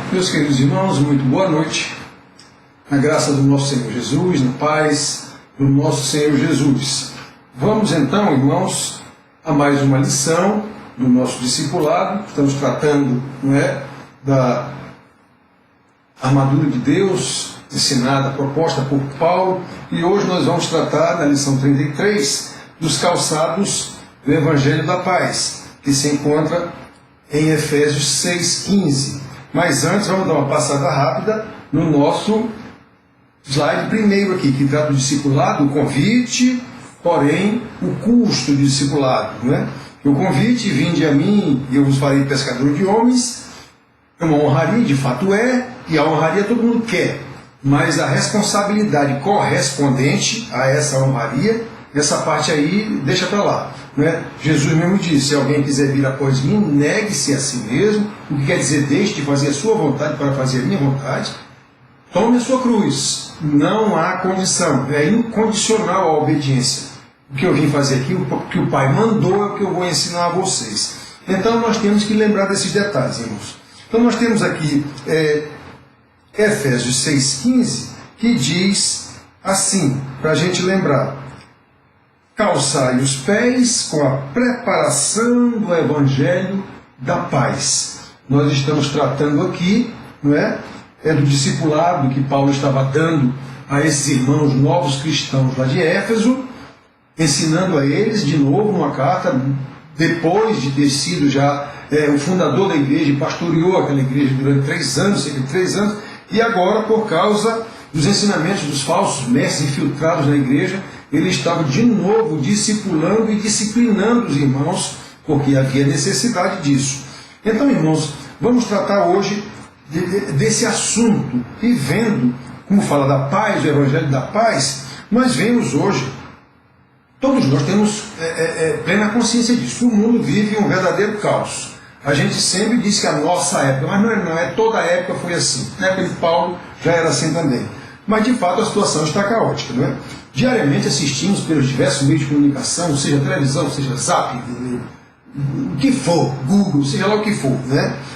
Meus queridos irmãos, muito boa noite. Na graça do nosso Senhor Jesus, na paz do nosso Senhor Jesus. Vamos então, irmãos, a mais uma lição do nosso discipulado. Estamos tratando, da armadura de Deus, ensinada, proposta por Paulo. E hoje nós vamos tratar, na lição 33, dos calçados do Evangelho da Paz, que se encontra em Efésios 6,15. Mas antes, vamos dar uma passada rápida no nosso slide primeiro aqui, que trata do discipulado, o convite, porém, o custo do discipulado. O convite, vinde a mim e eu vos farei pescador de homens, é uma honraria, de fato é, e a honraria todo mundo quer, mas a responsabilidade correspondente a essa honraria, essa parte aí, deixa para lá. Jesus mesmo disse: se alguém quiser vir após mim, negue-se a si mesmo, o que quer dizer, deixe de fazer a sua vontade para fazer a minha vontade, tome a sua cruz. Não há condição, é incondicional a obediência. O que eu vim fazer aqui, o que o Pai mandou, é o que eu vou ensinar a vocês. Então nós temos que lembrar desses detalhes, irmãos. Então nós temos aqui Efésios 6,15, que diz assim, para a gente lembrar: calçai os pés com a preparação do Evangelho da Paz. Nós estamos tratando aqui, do discipulado que Paulo estava dando a esses irmãos novos cristãos lá de Éfeso, ensinando a eles de novo uma carta, depois de ter sido já o fundador da igreja, pastoreou aquela igreja durante 3 anos, cerca de 3 anos, e agora, por causa dos ensinamentos dos falsos mestres infiltrados na igreja, ele estava de novo discipulando e disciplinando os irmãos, porque havia necessidade disso. Então, irmãos, vamos tratar hoje desse assunto, e vendo, como fala da paz, o Evangelho da Paz, nós vemos hoje, todos nós temos plena consciência disso, o mundo vive um verdadeiro caos. A gente sempre diz que a nossa época, mas não é toda a época foi assim. Na época de Paulo já era assim também. Mas de fato a situação está caótica, Diariamente assistimos pelos diversos meios de comunicação, seja televisão, seja Zap, o que for, Google, seja lá o que for,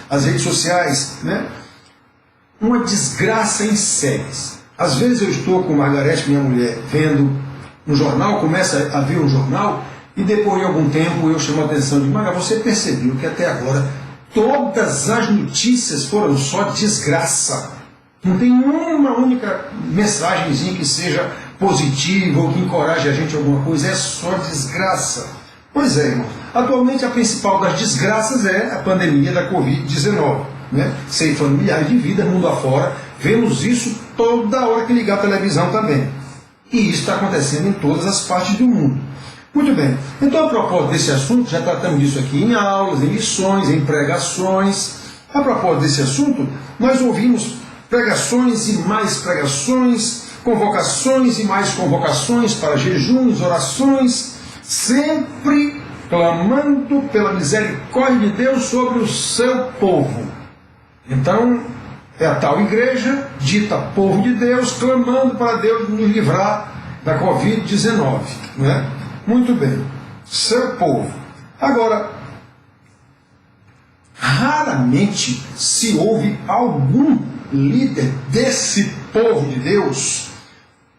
as redes sociais, uma desgraça em séries. Às vezes eu estou com Margarete, minha mulher, vendo um jornal, começa a ver um jornal, e depois de algum tempo eu chamo a atenção de: Marga, você percebeu que até agora todas as notícias foram só desgraça? Não tem uma única mensagenzinha que seja positiva ou que encoraje a gente a alguma coisa, é só desgraça. Pois é, irmão. Atualmente a principal das desgraças é a pandemia da Covid-19, ceifando milhares de vidas mundo afora. Vemos isso toda hora que ligar a televisão também. E isso está acontecendo em todas as partes do mundo. Muito bem. Então, a propósito desse assunto, já tratamos disso aqui em aulas, em lições, em pregações. A propósito desse assunto, nós ouvimos pregações e mais pregações, convocações e mais convocações para jejuns, orações, sempre clamando pela misericórdia de Deus sobre o seu povo. Então, é a tal igreja, dita povo de Deus, clamando para Deus nos livrar da Covid-19. Muito bem, seu povo. Agora, raramente se ouve algum líder desse povo de Deus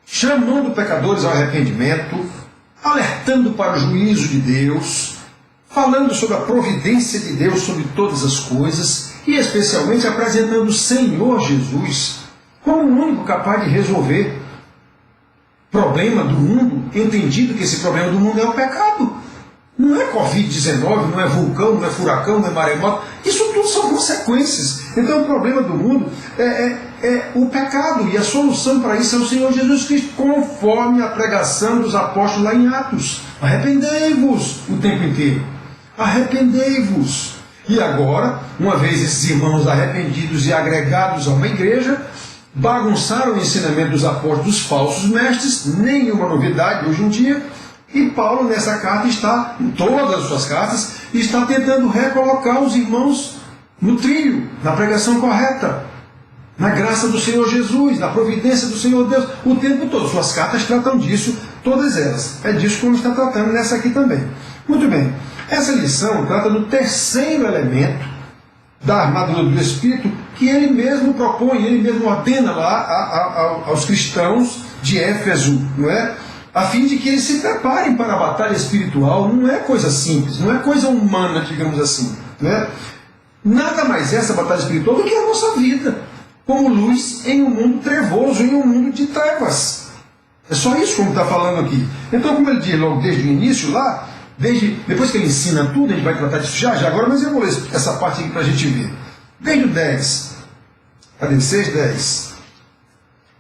chamando pecadores ao arrependimento, alertando para o juízo de Deus, falando sobre a providência de Deus sobre todas as coisas, e especialmente apresentando o Senhor Jesus como o único capaz de resolver o problema do mundo, entendido que esse problema do mundo é o pecado. Não é Covid-19, não é vulcão, não é furacão, não é maremoto. Isso tudo são consequências. Então o problema do mundo é o pecado, e a solução para isso é o Senhor Jesus Cristo, conforme a pregação dos apóstolos lá em Atos. Arrependei-vos o tempo inteiro. Arrependei-vos. E agora, uma vez esses irmãos arrependidos e agregados a uma igreja, bagunçaram o ensinamento dos apóstolos, dos falsos mestres, nenhuma novidade hoje em dia, e Paulo nessa carta está, em todas as suas cartas, está tentando recolocar os irmãos no trilho, na pregação correta, na graça do Senhor Jesus, na providência do Senhor Deus, o tempo todo. Suas cartas tratam disso, todas elas. É disso que está tratando nessa aqui também. Muito bem, essa lição trata do terceiro elemento da armadura do Espírito que ele mesmo propõe, ele mesmo ordena lá aos cristãos de Éfeso, não é? A fim de que eles se preparem para a batalha espiritual. Não é coisa simples, não é coisa humana, digamos assim, não é? Nada mais é essa batalha espiritual do que a nossa vida, como luz em um mundo trevoso, em um mundo de trevas. É só isso como está falando aqui. Então, como ele diz logo desde o início lá, depois que ele ensina tudo, a gente vai tratar disso já agora, mas eu vou ler essa parte aqui para a gente ver. Desde o 10, cadê? 6, 10.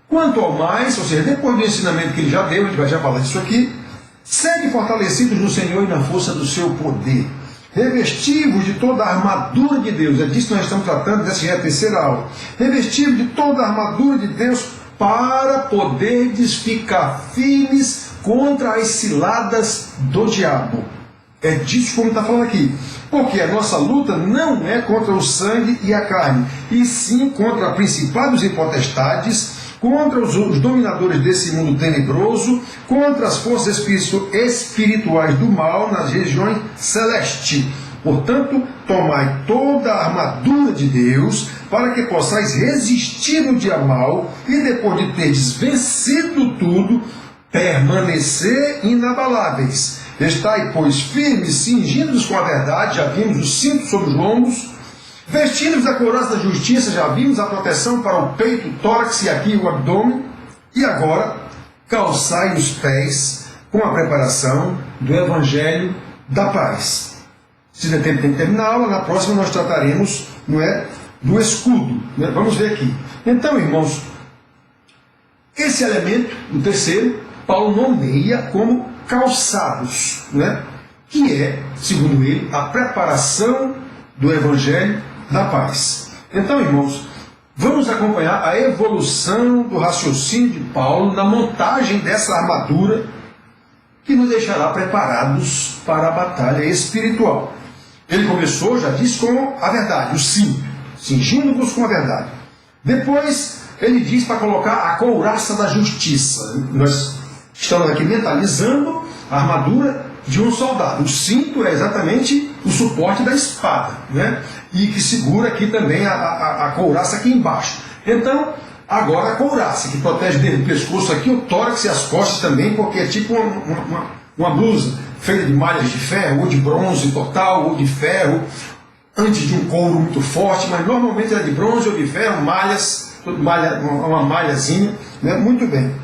Quanto ao mais, ou seja, depois do ensinamento que ele já deu, a gente vai já falar disso aqui, sede fortalecidos no Senhor e na força do seu poder, revestivos de toda a armadura de Deus. É disso que nós estamos tratando, dessa já é a terceira aula. Revestivos de toda a armadura de Deus para poderdes ficar firmes contra as ciladas do diabo. É disso como está falando aqui. Porque a nossa luta não é contra o sangue e a carne, e sim contra principados e potestades, contra os dominadores desse mundo tenebroso, contra as forças espirituais do mal nas regiões celestes. Portanto, tomai toda a armadura de Deus, para que possais resistir no dia mal, e depois de teres vencido tudo, permanecer inabaláveis. Estai, pois, firmes, cingidos com a verdade, já vimos o cinto sobre os lombos, vestidos da couraça da justiça, já vimos a proteção para o peito, o tórax e aqui o abdômen, e agora calçai os pés com a preparação do Evangelho da paz. Se der tempo, tem que terminar a aula. Na próxima nós trataremos, não é, do escudo. Né? Vamos ver aqui. Então, irmãos, esse elemento, o terceiro, Paulo nomeia como calçados, né? Que é, segundo ele, a preparação do Evangelho da paz. Então, irmãos, vamos acompanhar a evolução do raciocínio de Paulo na montagem dessa armadura que nos deixará preparados para a batalha espiritual. Ele começou, já disse, com a verdade, o cinto, cingindo-vos com a verdade. Depois, ele diz para colocar a couraça da justiça. Nós estamos aqui mentalizando a armadura de um soldado. O cinto é exatamente o suporte da espada, né? E que segura aqui também a couraça aqui embaixo. Então, agora a couraça, que protege desde o pescoço aqui, o tórax e as costas também, porque é tipo uma blusa feita de malhas de ferro, ou de bronze total, ou de ferro, antes de um couro muito forte, mas normalmente é de bronze ou de ferro, uma malhazinha, né? Muito bem.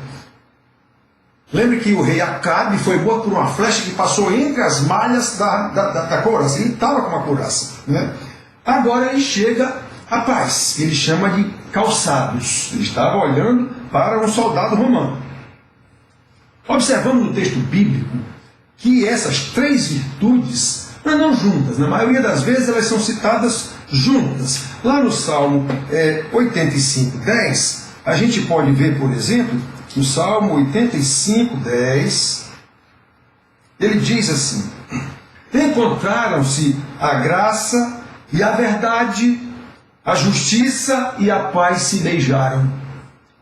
Lembre que o rei Acabe foi morto por uma flecha que passou entre as malhas da couraça. Ele estava com uma couraça, né? Agora ele chega à paz, ele chama de calçados. Ele estava olhando para um soldado romano. Observamos no texto bíblico que essas três virtudes, mas não juntas, na maioria das vezes elas são citadas juntas. Lá no Salmo 85, 10, a gente pode ver, por exemplo, no Salmo 85, 10, ele diz assim: encontraram-se a graça e a verdade, a justiça e a paz se beijaram.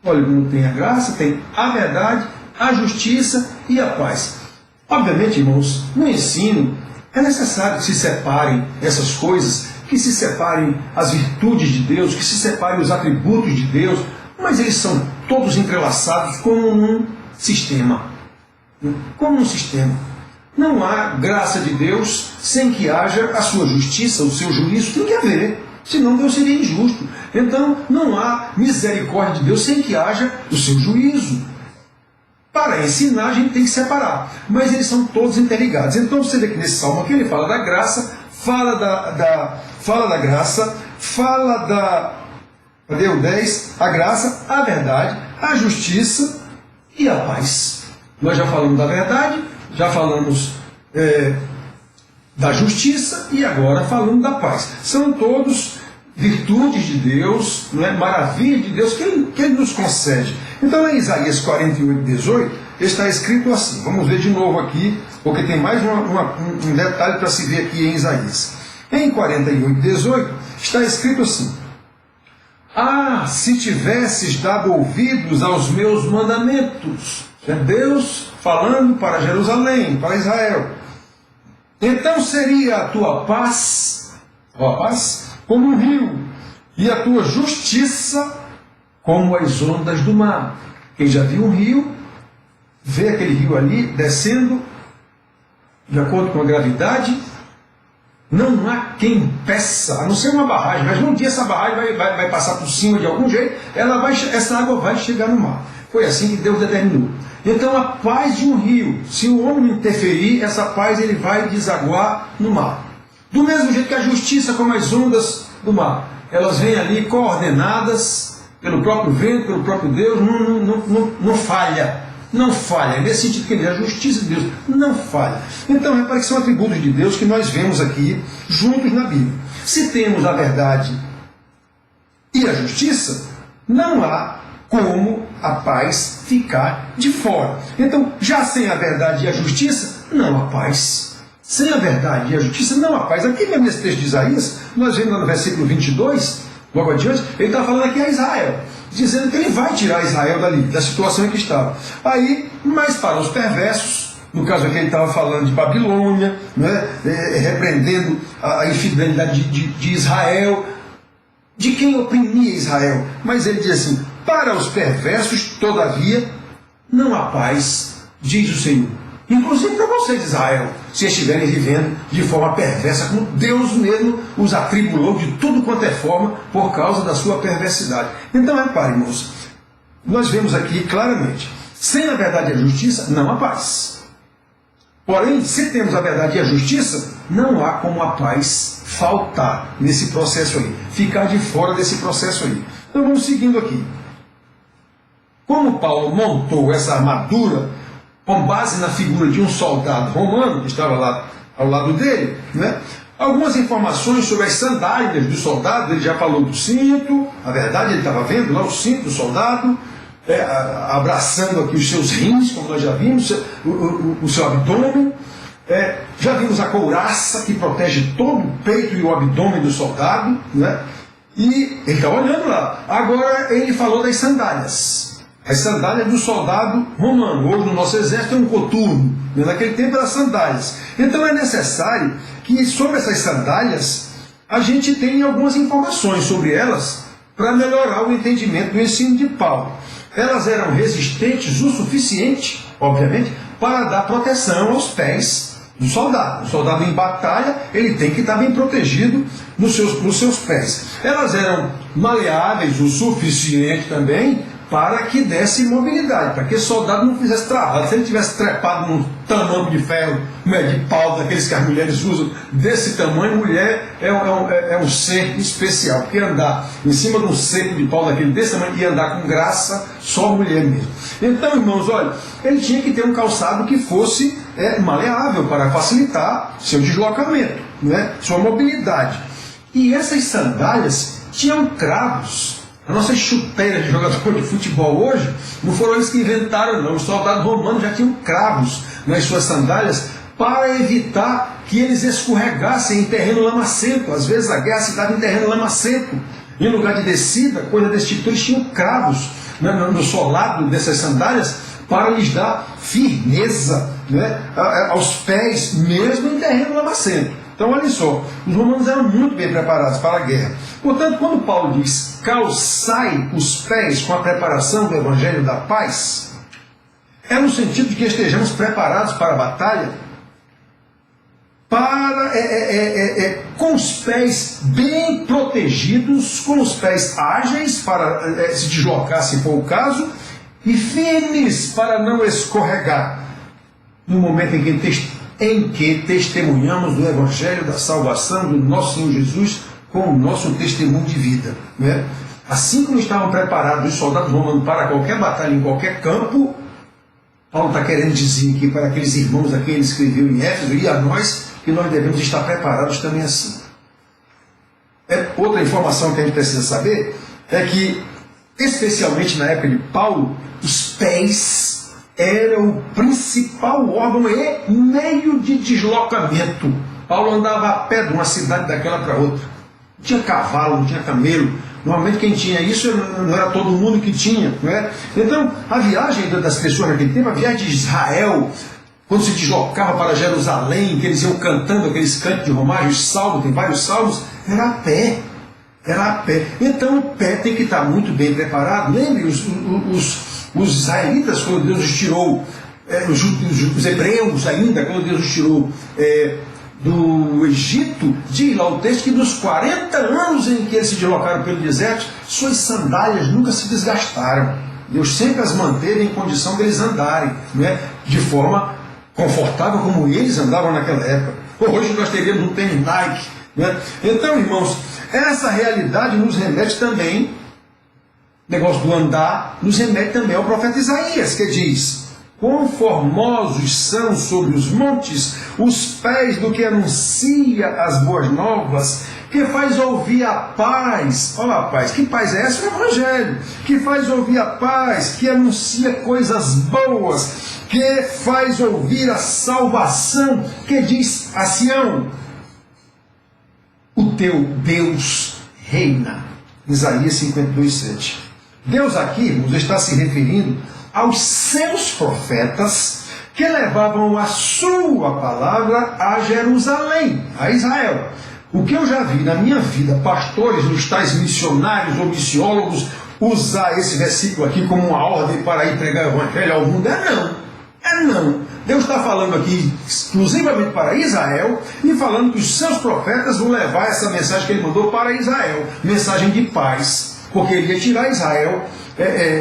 Olha, como tem a graça, tem a verdade, a justiça e a paz. Obviamente, irmãos, no ensino é necessário que se separem essas coisas, que se separem as virtudes de Deus, que se separem os atributos de Deus, mas eles são todos entrelaçados como um sistema. Como um sistema. Não há graça de Deus sem que haja a sua justiça, o seu juízo. Tem que haver, senão Deus seria injusto. Então, não há misericórdia de Deus sem que haja o seu juízo. Para ensinar, a gente tem que separar. Mas eles são todos interligados. Então, você vê que nesse salmo aqui ele fala da graça, fala da graça, fala da... Cadê o 10? A graça, a verdade, a justiça e a paz. Nós já falamos da verdade, já falamos da justiça e agora falamos da paz. São todos virtudes de Deus, né? Maravilha de Deus que ele nos concede. Então, em Isaías 48, 18, está escrito assim. Vamos ver de novo aqui, porque tem mais um detalhe para se ver aqui em Isaías. Em 48, 18, está escrito assim: ah, se tivesses dado ouvidos aos meus mandamentos. É Deus falando para Jerusalém, para Israel. Então seria a tua paz, como um rio, e a tua justiça como as ondas do mar. Quem já viu um rio, vê aquele rio ali descendo de acordo com a gravidade, não há quem impeça, a não ser uma barragem, mas um dia essa barragem vai passar por cima de algum jeito, essa água vai chegar no mar. Foi assim que Deus determinou. Então a paz de um rio, se o homem interferir, essa paz ele vai desaguar no mar. Do mesmo jeito que a justiça, como as ondas do mar, elas vêm ali coordenadas pelo próprio vento, pelo próprio Deus, não falha. Não falha, nesse sentido que ele é a justiça de Deus, não falha. Então, repare que são atributos de Deus que nós vemos aqui juntos na Bíblia. Se temos a verdade e a justiça, não há como a paz ficar de fora. Então, já sem a verdade e a justiça, não há paz. Sem a verdade e a justiça, não há paz. Aqui mesmo nesse texto de Isaías, nós vemos lá no versículo 22, logo adiante, ele está falando aqui a Israel, dizendo que ele vai tirar Israel dali, da situação em que estava. Aí, mas para os perversos, no caso aqui ele estava falando de Babilônia, né, repreendendo a infidelidade de Israel, de quem oprimia Israel. Mas ele diz assim, para os perversos, todavia, não há paz, diz o Senhor. Inclusive para vocês, Israel, se estiverem vivendo de forma perversa, como Deus mesmo os atribulou de tudo quanto é forma por causa da sua perversidade. Então, reparem, irmãos, nós vemos aqui claramente, sem a verdade e a justiça, não há paz. Porém, se temos a verdade e a justiça, não há como a paz faltar nesse processo aí, ficar de fora desse processo aí. Então, vamos seguindo aqui. Como Paulo montou essa armadura com base na figura de um soldado romano que estava lá ao lado dele, né? Algumas informações sobre as sandálias do soldado, ele já falou do cinto, a verdade ele estava vendo lá o cinto do soldado, abraçando aqui os seus rins, como nós já vimos, o seu abdômen, já vimos a couraça que protege todo o peito e o abdômen do soldado, né? E ele está olhando lá. Agora ele falou das sandálias. As sandálias do soldado romano. Hoje no nosso exército é um coturno. Naquele tempo eram sandálias. Então é necessário que sobre essas sandálias a gente tenha algumas informações sobre elas para melhorar o entendimento do ensino de Paulo. Elas eram resistentes o suficiente, obviamente, para dar proteção aos pés do soldado. O soldado em batalha, ele tem que estar bem protegido nos seus pés. Elas eram maleáveis o suficiente também para que desse mobilidade, para que o soldado não fizesse travado. Se ele tivesse trepado num tamanco de ferro, de pau, daqueles que as mulheres usam, desse tamanho, mulher é um ser especial, porque andar em cima de um cepo de pau daquele desse tamanho e andar com graça, só mulher mesmo. Então, irmãos, olha, ele tinha que ter um calçado que fosse maleável para facilitar seu deslocamento, né, sua mobilidade. E essas sandálias tinham cravos. As nossas chuteiras de jogador de futebol hoje não foram eles que inventaram, não. Os soldados romanos já tinham cravos nas suas sandálias para evitar que eles escorregassem em terreno lamacento. Às vezes a guerra se dava em terreno lamacento. Em lugar de descida, coisa desse tipo, eles tinham cravos no solado dessas sandálias para lhes dar firmeza, né, aos pés, mesmo em terreno lamacento. Então, olha só, os romanos eram muito bem preparados para a guerra. Portanto, quando Paulo diz, calçai os pés com a preparação do Evangelho da Paz, é no sentido de que estejamos preparados para a batalha, com os pés bem protegidos, com os pés ágeis para se deslocar, se for o caso, e firmes para não escorregar, no momento em que testemunhamos do Evangelho da salvação do nosso Senhor Jesus com o nosso testemunho de vida, né? Assim como estavam preparados os soldados romanos para qualquer batalha em qualquer campo, Paulo está querendo dizer aqui para aqueles irmãos a quem ele escreveu em Éfeso e a nós, que nós devemos estar preparados também assim. Outra informação que a gente precisa saber é que, especialmente na época de Paulo, os pés era o principal órgão e meio de deslocamento. Paulo andava a pé de uma cidade daquela para outra. Não tinha cavalo, não tinha camelo. Normalmente quem tinha isso não era todo mundo que tinha. Não é? Então, a viagem das pessoas naquele tempo, a viagem de Israel, quando se deslocava para Jerusalém, que eles iam cantando aqueles cantos de romagem, os salmos, tem vários salmos, era a pé. Era a pé. Então o pé tem que estar muito bem preparado. Lembre, os israelitas, quando Deus os tirou, os hebreus ainda, quando Deus os tirou do Egito, diz lá o texto que nos 40 anos em que eles se deslocaram pelo deserto, suas sandálias nunca se desgastaram. Deus sempre as manteve em condição deles andarem, né, de forma confortável como eles andavam naquela época. Hoje nós teríamos um tênis Nike, né? Então, irmãos, essa realidade nos remete também, negócio do andar, nos remete também ao profeta Isaías, que diz: quão formosos são sobre os montes os pés do que anuncia as boas novas, que faz ouvir a paz. Olha a paz, que paz é essa? O Evangelho, que faz ouvir a paz, que anuncia coisas boas, que faz ouvir a salvação, que diz a Sião: o teu Deus reina. Isaías 52:7. Deus aqui, irmãos, está se referindo aos seus profetas que levavam a sua palavra a Jerusalém, a Israel. O que eu já vi na minha vida, pastores, os tais missionários ou missiólogos, usar esse versículo aqui como uma ordem para ir pregar o evangelho ao mundo, não. Deus está falando aqui exclusivamente para Israel e falando que os seus profetas vão levar essa mensagem que ele mandou para Israel, mensagem de paz, porque ele ia tirar Israel,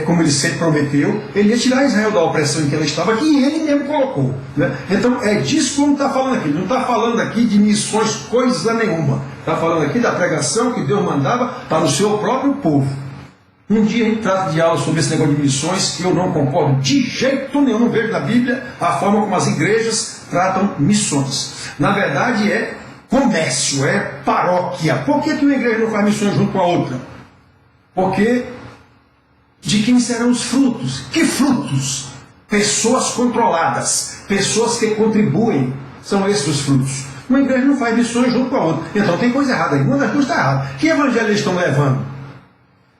como ele sempre prometeu, ele ia tirar Israel da opressão em que ela estava, que ele mesmo colocou, né? Então é disso que ele está falando aqui. Ele não está falando aqui de missões coisa nenhuma, está falando aqui da pregação que Deus mandava para o seu próprio povo. Um dia a gente trata de aula sobre esse negócio de missões, que eu não concordo de jeito nenhum. Não vejo na Bíblia a forma como as igrejas tratam missões. Na verdade é comércio, é paróquia. Por que uma igreja não faz missões junto com a outra? Porque de quem serão os frutos? Que frutos? Pessoas controladas, pessoas que contribuem, são esses os frutos. Uma igreja não faz missões junto com a outra. Então tem coisa errada aí, uma das duas está errada. Que evangelho eles estão levando?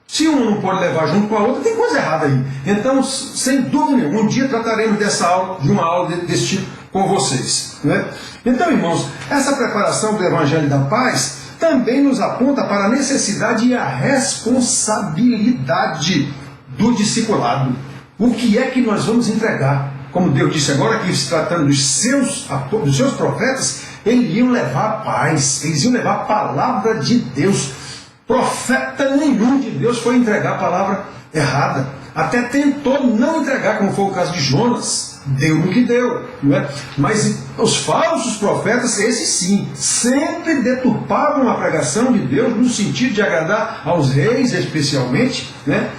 Se um não pode levar junto com a outra, tem coisa errada aí. Então, sem dúvida nenhuma, um dia trataremos dessa aula, de uma aula desse tipo com vocês, né? Então, irmãos, essa preparação do Evangelho da Paz também nos aponta para a necessidade e a responsabilidade do discipulado. O que é que nós vamos entregar? Como Deus disse agora, que se tratando dos seus profetas, eles iam levar a paz, eles iam levar a palavra de Deus. Profeta nenhum de Deus foi entregar a palavra errada. Até tentou não entregar, como foi o caso de Jonas. Deu no que deu, não é? Mas os falsos profetas, esses sim, sempre deturpavam a pregação de Deus no sentido de agradar aos reis, especialmente, né?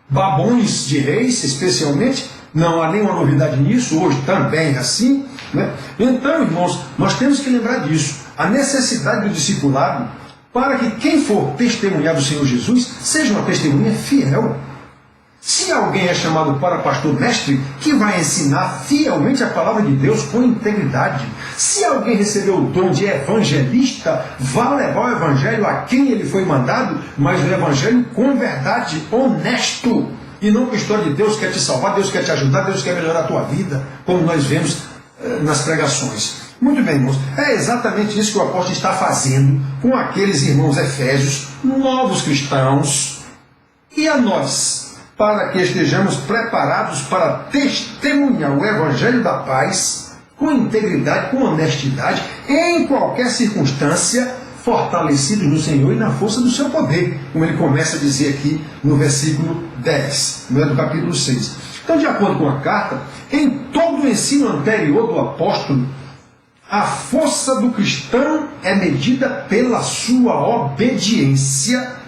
Babões de reis, especialmente. Não há nenhuma novidade nisso, hoje também é assim, né? Então, irmãos, nós temos que lembrar disso. A necessidade do discipulado, para que quem for testemunhar do Senhor Jesus seja uma testemunha fiel. Se alguém é chamado para pastor mestre, que vai ensinar fielmente a palavra de Deus com integridade. Se alguém recebeu o dom de evangelista, vá levar o evangelho a quem ele foi mandado, mas o evangelho com verdade, honesto. E não com a história de Deus quer te salvar, Deus quer te ajudar, Deus quer melhorar a tua vida, como nós vemos nas pregações. Muito bem, irmãos, é exatamente isso que o apóstolo está fazendo com aqueles irmãos efésios, novos cristãos, e a nós, para que estejamos preparados para testemunhar o Evangelho da Paz com integridade, com honestidade, em qualquer circunstância, fortalecidos no Senhor e na força do seu poder, como ele começa a dizer aqui no versículo 10, do capítulo 6. Então, de acordo com a carta, em todo o ensino anterior do apóstolo, a força do cristão é medida pela sua obediência,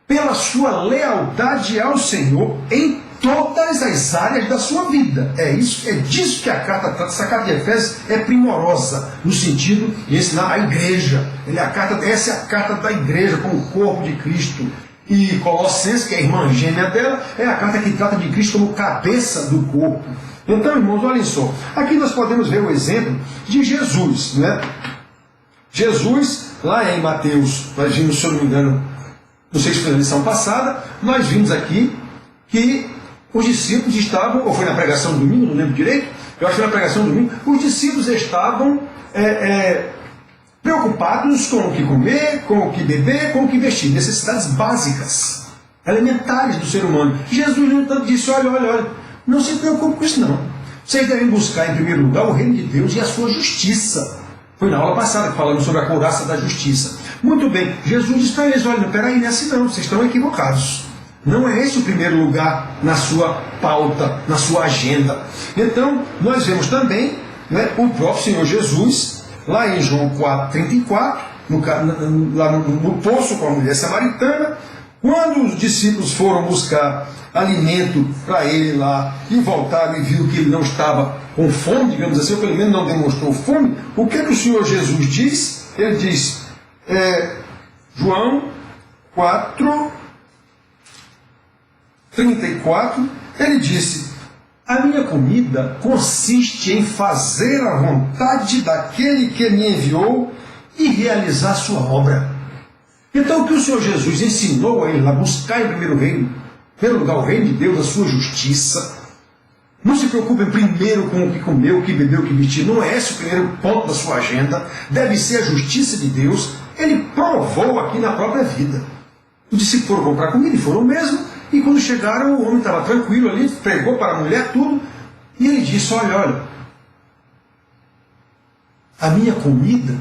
pela sua lealdade ao Senhor em todas as áreas da sua vida. É disso que a carta trata. Essa carta de Efésios é primorosa, no sentido de ensinar a igreja. Essa é a carta da igreja, como o corpo de Cristo. E Colossenses, que é a irmã gêmea dela, é a carta que trata de Cristo como cabeça do corpo. Então, irmãos, olhem só. Aqui nós podemos ver o exemplo de Jesus, né? Jesus, lá em Mateus, nós vimos, se eu não me engano, não sei se foi na lição passada, nós vimos aqui que os discípulos estavam, ou foi na pregação do domingo, não lembro direito, eu acho que foi na pregação do domingo, os discípulos estavam preocupados com o que comer, com o que beber, com o que vestir. Necessidades básicas, elementares do ser humano. Jesus, no entanto, disse, olha, não se preocupe com isso não. Vocês devem buscar, em primeiro lugar, o reino de Deus e a sua justiça. Foi na aula passada que falamos sobre a couraça da justiça. Muito bem, Jesus disse para eles, olha, peraí, não é assim não, vocês estão equivocados. Não é esse o primeiro lugar na sua pauta, na sua agenda. Então, nós vemos também, né, o próprio Senhor Jesus, lá em João 4,34, lá no poço com a mulher samaritana, quando os discípulos foram buscar alimento para ele lá e voltaram e viu que ele não estava com fome, digamos assim, ou pelo menos não demonstrou fome, o que o Senhor Jesus diz? Ele diz, João 4,34, ele disse, a minha comida consiste em fazer a vontade daquele que me enviou e realizar a sua obra. Então o que o Senhor Jesus ensinou a ele a buscar em primeiro lugar o reino de Deus, a sua justiça. Não se preocupem primeiro com o que comeu, o que bebeu, o que vestiu. Não é esse o primeiro ponto da sua agenda. Deve ser a justiça de Deus. Ele provou aqui na própria vida. Os discípulos foram comprar comida e foram mesmo. E quando chegaram, o homem estava tranquilo ali, pregou para a mulher tudo. E ele disse, olha, a minha comida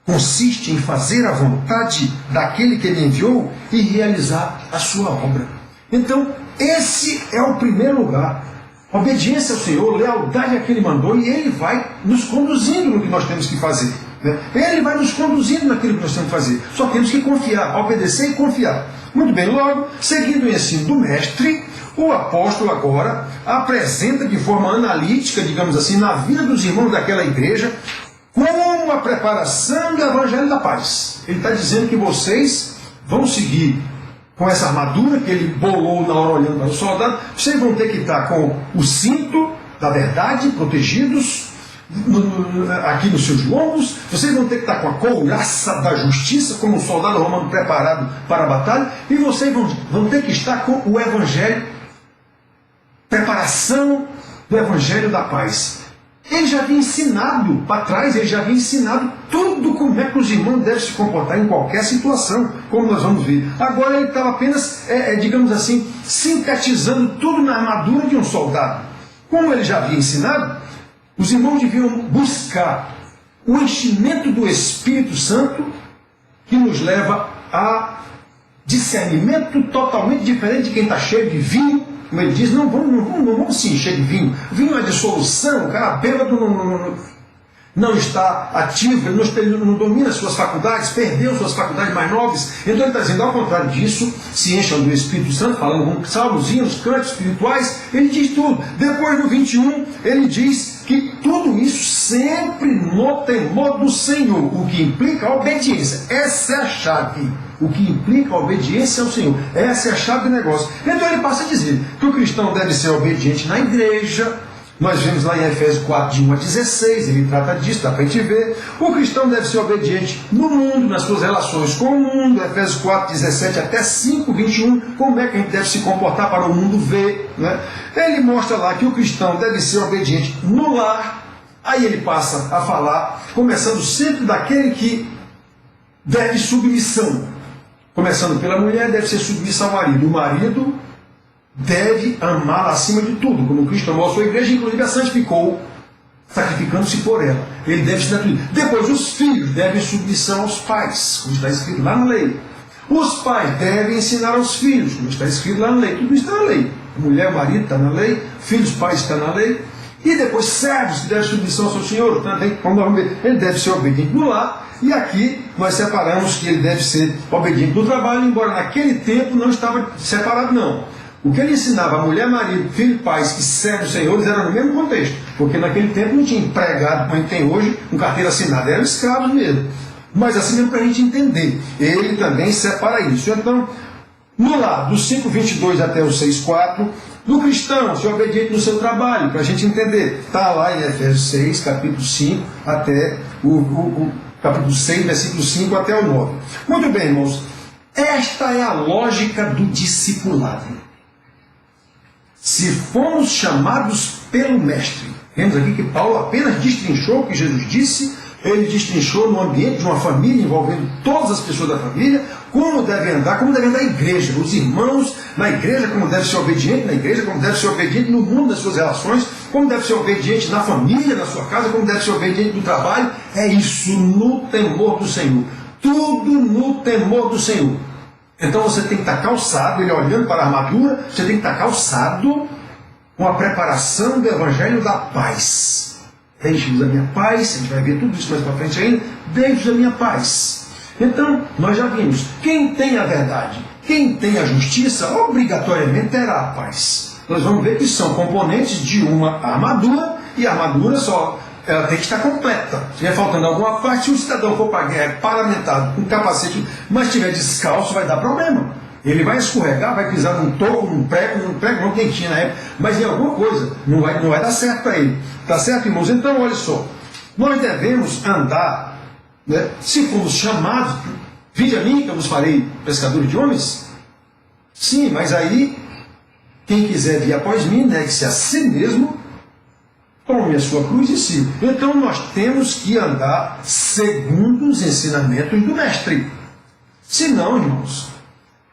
consiste em fazer a vontade daquele que me enviou e realizar a sua obra. Então, esse é o primeiro lugar. Obediência ao Senhor, lealdade a quem Ele mandou, e Ele vai nos conduzindo no que nós temos que fazer. Né? Ele vai nos conduzindo naquilo que nós temos que fazer. Só temos que confiar, obedecer e confiar. Muito bem, logo, seguindo o ensino do mestre, o apóstolo agora apresenta de forma analítica, digamos assim, na vida dos irmãos daquela igreja, como a preparação do Evangelho da Paz. Ele está dizendo que vocês vão seguir com essa armadura que ele bolou na hora olhando para o soldado, vocês vão ter que estar com o cinto da verdade, protegidos, aqui nos seus lombos, vocês vão ter que estar com a couraça da justiça, como um soldado romano preparado para a batalha, e vocês vão ter que estar com o Evangelho, preparação do Evangelho da Paz. Ele já havia ensinado para trás, ele já havia ensinado tudo como é que os irmãos devem se comportar em qualquer situação, como nós vamos ver. Agora ele estava apenas, digamos assim, sintetizando tudo na armadura de um soldado. Como ele já havia ensinado, os irmãos deviam buscar o enchimento do Espírito Santo, que nos leva a discernimento totalmente diferente de quem está cheio de vinho. Como ele diz, não vamos se encher de vinho. Vinho é dissolução, o cara bêbado não está ativo, ele não domina suas faculdades, perdeu suas faculdades mais nobres. Então ele está dizendo, ao contrário disso, se encham do Espírito Santo, falando com salmos, hinos, cantos espirituais, ele diz tudo. Depois no 21, ele diz que tudo isso sempre no temor do Senhor, o que implica a obediência. Essa é a chave. O que implica a obediência ao Senhor. Essa é a chave do negócio. Então ele passa a dizer que o cristão deve ser obediente na igreja. Nós vemos lá em Efésios 4, de 1 a 16, ele trata disso, dá para a gente ver. O cristão deve ser obediente no mundo, nas suas relações com o mundo. Efésios 4, 17 até 5, 21, como é que a gente deve se comportar para o mundo ver. Né? Ele mostra lá que o cristão deve ser obediente no lar. Aí ele passa a falar, começando sempre daquele que deve submissão. Começando pela mulher, deve ser submissa ao marido. O marido deve amá-la acima de tudo, como Cristo amou a sua igreja, inclusive a santificou, sacrificando-se por ela. Ele deve se dar tudo. Depois, os filhos devem submissão aos pais, como está escrito lá na lei. Os pais devem ensinar aos filhos, como está escrito lá na lei. Tudo isso está na lei. A mulher, o marido está na lei, filhos, pais está na lei. E depois, servos que devem submissão ao seu senhor, também, ele deve ser obediente no lar. E aqui nós separamos que ele deve ser obediente no trabalho, embora naquele tempo não estava separado, não. O que ele ensinava a mulher, marido, filho, pais e servos senhores era no mesmo contexto, porque naquele tempo não tinha empregado como a gente tem hoje, com carteira assinada, eram escravos mesmo. Mas assim mesmo para a gente entender, ele também separa isso. Então, no lar, do 5:22 até o 6:4, do cristão, ser obediente no seu trabalho, para a gente entender. Está lá em Efésios 6, capítulo 5, até o capítulo 6, versículo 5 até o 9. Muito bem, irmãos. Esta é a lógica do discipulado. Se fomos chamados pelo Mestre, vemos aqui que Paulo apenas destrinchou o que Jesus disse, ele destrinchou no ambiente de uma família, envolvendo todas as pessoas da família, como deve andar a igreja, os irmãos na igreja, como deve ser obediente na igreja, como deve ser obediente no mundo das suas relações, como deve ser obediente na família, na sua casa, como deve ser obediente no trabalho. É isso, no temor do Senhor. Tudo no temor do Senhor. Então você tem que estar calçado, ele olhando para a armadura, você tem que estar calçado com a preparação do Evangelho da paz. Deixe-vos a minha paz, a gente vai ver tudo isso mais para frente ainda, deixe-vos a minha paz. Então, nós já vimos, quem tem a verdade, quem tem a justiça, obrigatoriamente terá a paz. Nós vamos ver que são componentes de uma armadura, e a armadura ela tem que estar completa. Se estiver faltando alguma parte, se o cidadão for para a guerra paramentado, com capacete, mas estiver descalço, vai dar problema. Ele vai escorregar, vai pisar num toco, num prego não quem tinha na época, mas em alguma coisa, não vai dar certo para ele. Tá certo, irmãos? Então, olha só, nós devemos andar, né, se fomos chamados, vinde a mim, que eu vos farei pescadores de homens. Sim, mas aí, quem quiser vir após mim, negue-se a si mesmo, tome a sua cruz e siga. Então, nós temos que andar segundo os ensinamentos do Mestre. Senão, irmãos,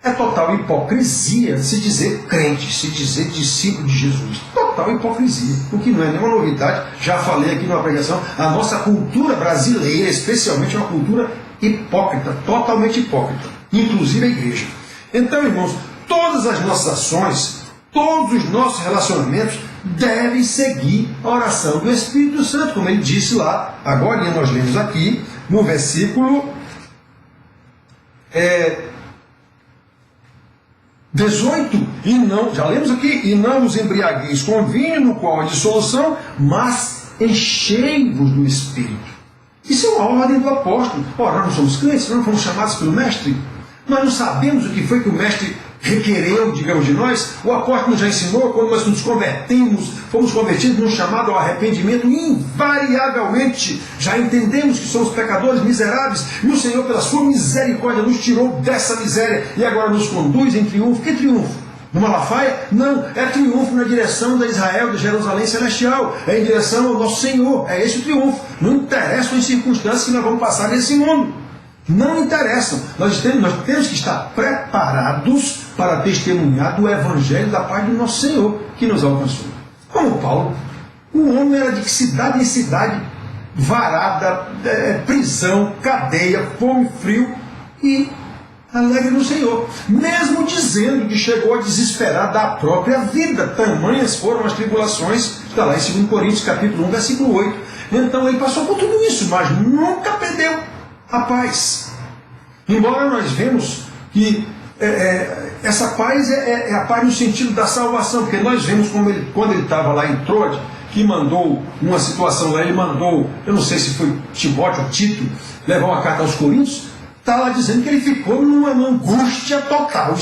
é total hipocrisia se dizer crente, se dizer discípulo de Jesus. Total hipocrisia, o que não é nenhuma novidade. Já falei aqui numa pregação, a nossa cultura brasileira, especialmente, é uma cultura hipócrita, totalmente hipócrita, inclusive a igreja. Então, irmãos, todas as nossas ações, todos os nossos relacionamentos devem seguir a oração do Espírito Santo, como ele disse lá. Agora nós lemos aqui no versículo 18, já lemos aqui, e não os embriagueis com vinho, no qual há dissolução, mas enchei-vos do Espírito. Isso é uma ordem do apóstolo. Ora, nós não somos crentes, nós não fomos chamados pelo Mestre. Nós não sabemos o que foi que o Mestre requereu, digamos, de nós. O apóstolo já ensinou, quando nós nos convertemos, fomos convertidos num chamado ao arrependimento, invariavelmente já entendemos que somos pecadores miseráveis, e o Senhor, pela sua misericórdia, nos tirou dessa miséria e agora nos conduz em triunfo. Que triunfo? No Malafaia? Não, é triunfo na direção da Israel, de Jerusalém Celestial, é em direção ao nosso Senhor, é esse o triunfo. Não interessam as circunstâncias que nós vamos passar nesse mundo. Não interessam. Nós temos que estar preparados para testemunhar do Evangelho da paz do nosso Senhor, que nos alcançou. Como Paulo, o homem era de cidade em cidade, varada, prisão, cadeia, fome, frio, e alegre no Senhor. Mesmo dizendo que chegou a desesperar da própria vida. Tamanhas foram as tribulações, está lá em 2 Coríntios, capítulo 1, versículo 8. Então ele passou por tudo isso, mas nunca perdeu a paz. Embora nós vemos que essa paz é a paz no sentido da salvação, porque nós vemos como quando ele estava lá em Troade, que mandou uma situação lá, ele mandou, eu não sei se foi Timóteo ou Tito, levar uma carta aos Coríntios, está lá dizendo que ele ficou numa angústia total.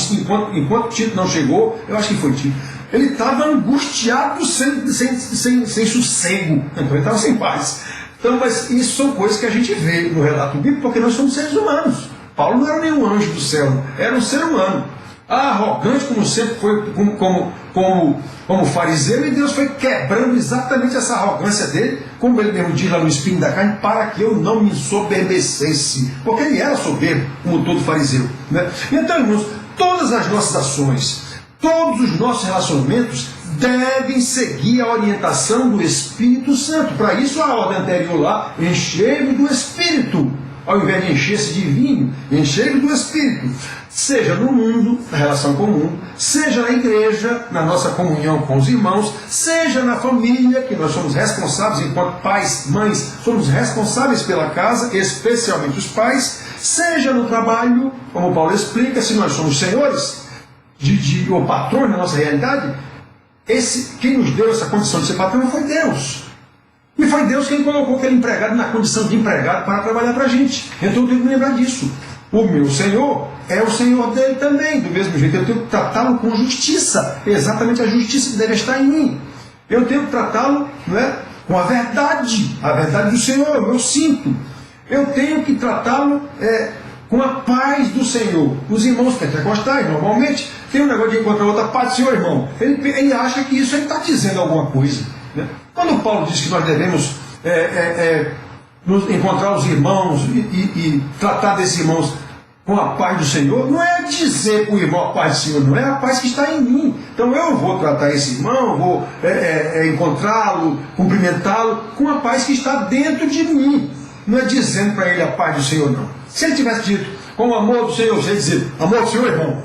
Enquanto Tito não chegou, eu acho que foi Tito, ele estava angustiado sem sossego, então ele estava sem paz. Então, mas isso são coisas que a gente vê no relato bíblico, porque nós somos seres humanos. Paulo não era nenhum anjo do céu, era um ser humano. Arrogante, como sempre foi, como fariseu, e Deus foi quebrando exatamente essa arrogância dele, como ele mesmo diz lá no espinho da carne, para que eu não me ensoberbecesse. Porque ele era soberbo, como todo fariseu, né? Então, irmãos, todas as nossas ações, todos os nossos relacionamentos devem seguir a orientação do Espírito Santo. Para isso, a ordem anterior lá, enchei-vos do Espírito. Ao invés de encher-se de vinho, enchei-vos do Espírito. Seja no mundo, na relação comum, seja na igreja, na nossa comunhão com os irmãos, seja na família, que nós somos responsáveis, enquanto pais, mães, somos responsáveis pela casa, especialmente os pais, seja no trabalho, como Paulo explica, se nós somos senhores, ou patrões na nossa realidade, quem nos deu essa condição de ser patrão foi Deus. E foi Deus quem colocou aquele empregado na condição de empregado para trabalhar para a gente. Então eu tenho que me lembrar disso. O meu Senhor é o Senhor dele também. Do mesmo jeito, eu tenho que tratá-lo com justiça. Exatamente a justiça que deve estar em mim. Eu tenho que tratá-lo, com a verdade do Senhor, o meu cinto. Eu tenho que tratá-lo com a paz do Senhor. Os irmãos pentecostais, normalmente, tem um negócio de encontrar outra paz do Senhor, irmão. Ele acha que isso ele está dizendo alguma coisa. Né? Quando Paulo diz que nós devemos encontrar os irmãos e tratar desses irmãos com a paz do Senhor, não é dizer para o irmão a paz do Senhor, não é a paz que está em mim. Então eu vou tratar esse irmão, vou encontrá-lo, cumprimentá-lo com a paz que está dentro de mim. Não é dizendo para ele a paz do Senhor, não. Se ele tivesse dito com o amor do Senhor, você ia dizer, amor do Senhor, irmão.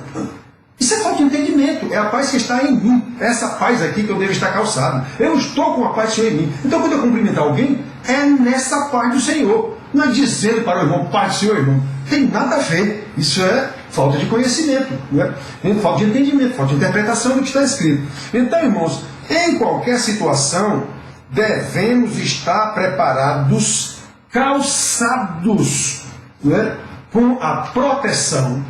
Isso é falta de entendimento, é a paz que está em mim. É essa paz aqui que eu devo estar calçado. Eu estou com a paz do Senhor em mim. Então quando eu cumprimentar alguém, é nessa paz do Senhor. Não é dizendo para o irmão, paz do Senhor, irmão. Tem nada a ver. Isso é falta de conhecimento, não é? Falta de entendimento, falta de interpretação do que está escrito. Então, irmãos, em qualquer situação, devemos estar preparados, calçados, não é? Com a proteção,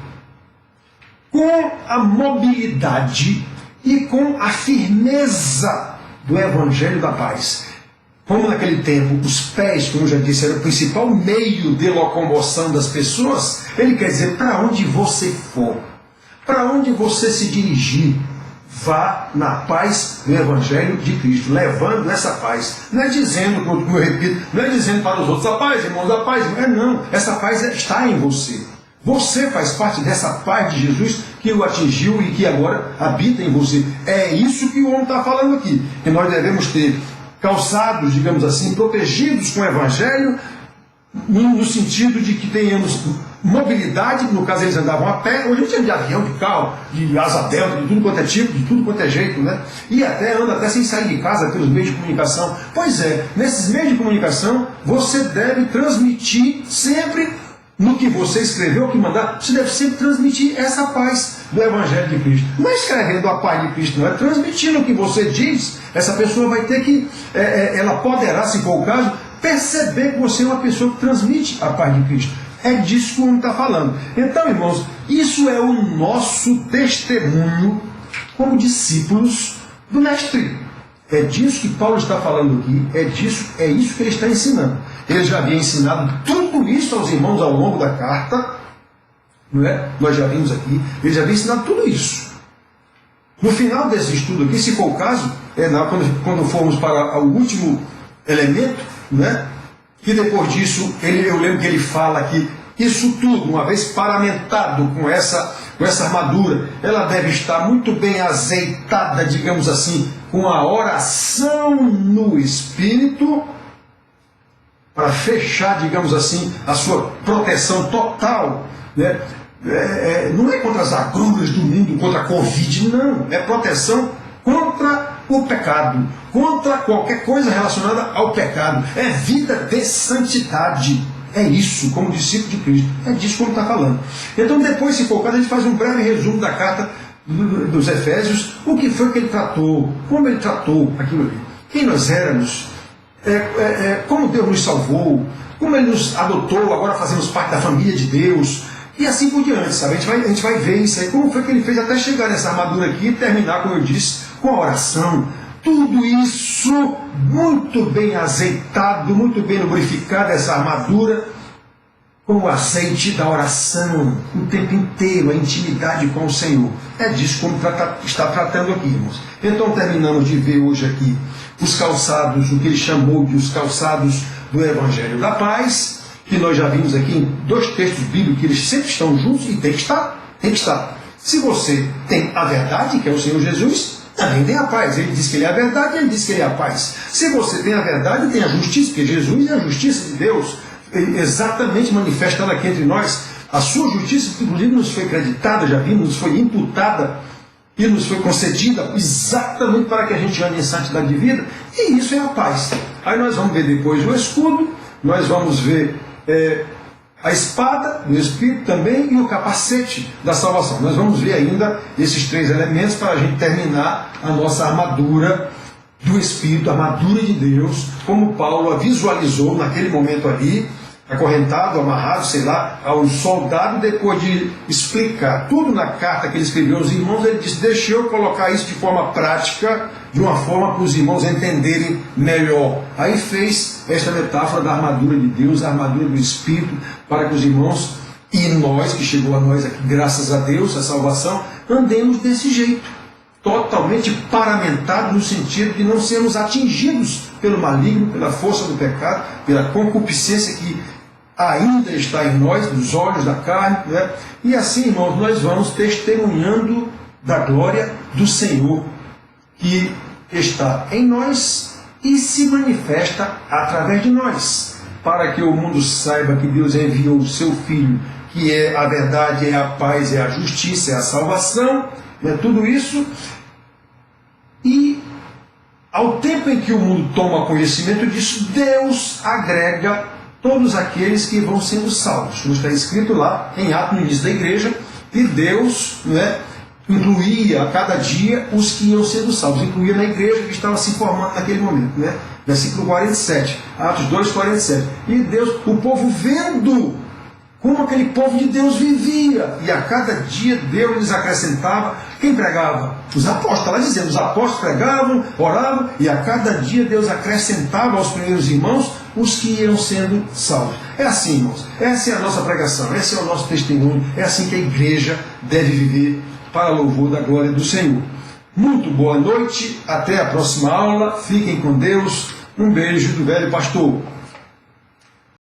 com a mobilidade e com a firmeza do Evangelho da Paz. Como naquele tempo os pés, como eu já disse, era o principal meio de locomoção das pessoas, ele quer dizer, para onde você for, para onde você se dirigir, vá na paz do Evangelho de Cristo, levando essa paz. Não é dizendo, como eu repito, não é dizendo para os outros a paz, irmãos, a paz. Não, essa paz está em você. Você faz parte dessa paz de Jesus que o atingiu e que agora habita em você. É isso que o homem está falando aqui, que nós devemos ter calçados, digamos assim, protegidos com o Evangelho, no sentido de que tenhamos mobilidade. No caso eles andavam a pé, hoje a gente anda de avião, de carro, de asa delta, de tudo quanto é tipo, de tudo quanto é jeito, né? E anda até sem sair de casa pelos meios de comunicação. Pois é, nesses meios de comunicação você deve transmitir sempre, no que você escreveu, o que mandar, você deve sempre transmitir essa paz do Evangelho de Cristo. Não é escrevendo a paz de Cristo, não é transmitindo o que você diz. Essa pessoa vai ter que, ela poderá, se for o caso, perceber que você é uma pessoa que transmite a paz de Cristo. É disso que o homem está falando. Então, irmãos, isso é o nosso testemunho como discípulos do Mestre. É disso que Paulo está falando aqui, é isso que ele está ensinando. Ele já havia ensinado tudo isso aos irmãos ao longo da carta, não é? Nós já vimos aqui, ele já havia ensinado tudo isso. No final desse estudo aqui, se for o caso, quando formos para o último elemento, né? Que depois disso, eu lembro que ele fala que isso tudo, uma vez paramentado com essa armadura, ela deve estar muito bem azeitada, digamos assim, com a oração no Espírito, para fechar, digamos assim, a sua proteção total, né? Não é contra as agruras do mundo, contra a Covid, não. É proteção contra o pecado, contra qualquer coisa relacionada ao pecado. É vida de santidade. É isso, como discípulo de Cristo. É disso que ele está falando. Então, depois, se for o caso, a gente faz um breve resumo da carta dos Efésios, o que foi que ele tratou, como ele tratou aquilo ali, quem nós éramos, como Deus nos salvou, como ele nos adotou, agora fazemos parte da família de Deus, e assim por diante, sabe? A gente vai ver isso aí, como foi que ele fez até chegar nessa armadura aqui e terminar, como eu disse, com a oração. Tudo isso muito bem azeitado, muito bem lubrificado, essa armadura, com o azeite da oração, o tempo inteiro, a intimidade com o Senhor. É disso como está tratando aqui, irmãos. Então terminamos de ver hoje aqui os calçados, o que ele chamou de os calçados do Evangelho da Paz, que nós já vimos aqui em 2 textos bíblicos, que eles sempre estão juntos e tem que estar. Se você tem a verdade, que é o Senhor Jesus, também tem a paz. Ele diz que ele é a verdade, ele diz que ele é a paz. Se você tem a verdade, tem a justiça, porque Jesus é a justiça de Deus, exatamente manifestada aqui entre nós. A sua justiça, inclusive, nos foi creditada, já vimos, nos foi imputada e nos foi concedida exatamente para que a gente ande em santidade de vida, e isso é a paz. Aí nós vamos ver depois o escudo, nós vamos ver a espada do Espírito também e o capacete da salvação. Nós vamos ver ainda esses 3 elementos para a gente terminar a nossa armadura do Espírito, a armadura de Deus, como Paulo a visualizou naquele momento ali, acorrentado, amarrado, sei lá, a um soldado, depois de explicar tudo na carta que ele escreveu aos irmãos, ele disse, deixa eu colocar isso de forma prática, de uma forma para os irmãos entenderem melhor. Aí fez esta metáfora da armadura de Deus, a armadura do Espírito, para que os irmãos e nós, que chegou a nós aqui, graças a Deus, a salvação, andemos desse jeito. totalmente paramentado no sentido de não sermos atingidos pelo maligno, pela força do pecado, pela concupiscência que ainda está em nós, nos olhos da carne, né? E assim, irmãos, nós vamos testemunhando da glória do Senhor que está em nós e se manifesta através de nós, para que o mundo saiba que Deus enviou o seu Filho, que é a verdade, é a paz, é a justiça, é a salvação, é tudo isso. E ao tempo em que o mundo toma conhecimento disso, Deus agrega todos aqueles que vão sendo salvos. Como está escrito lá em Atos, no início da igreja, que Deus, incluía a cada dia os que iam sendo salvos, incluía na igreja que estava se formando naquele momento, versículo 47, Atos 2, 47. E Deus, o povo vendo como aquele povo de Deus vivia, e a cada dia Deus lhes acrescentava. Quem pregava? Os apóstolos. Está lá dizendo, os apóstolos pregavam, oravam, e a cada dia Deus acrescentava aos primeiros irmãos os que iam sendo salvos. É assim, irmãos, essa é a nossa pregação, esse é o nosso testemunho, é assim que a igreja deve viver para louvor da glória do Senhor. Muito boa noite, até a próxima aula, fiquem com Deus, um beijo do velho pastor.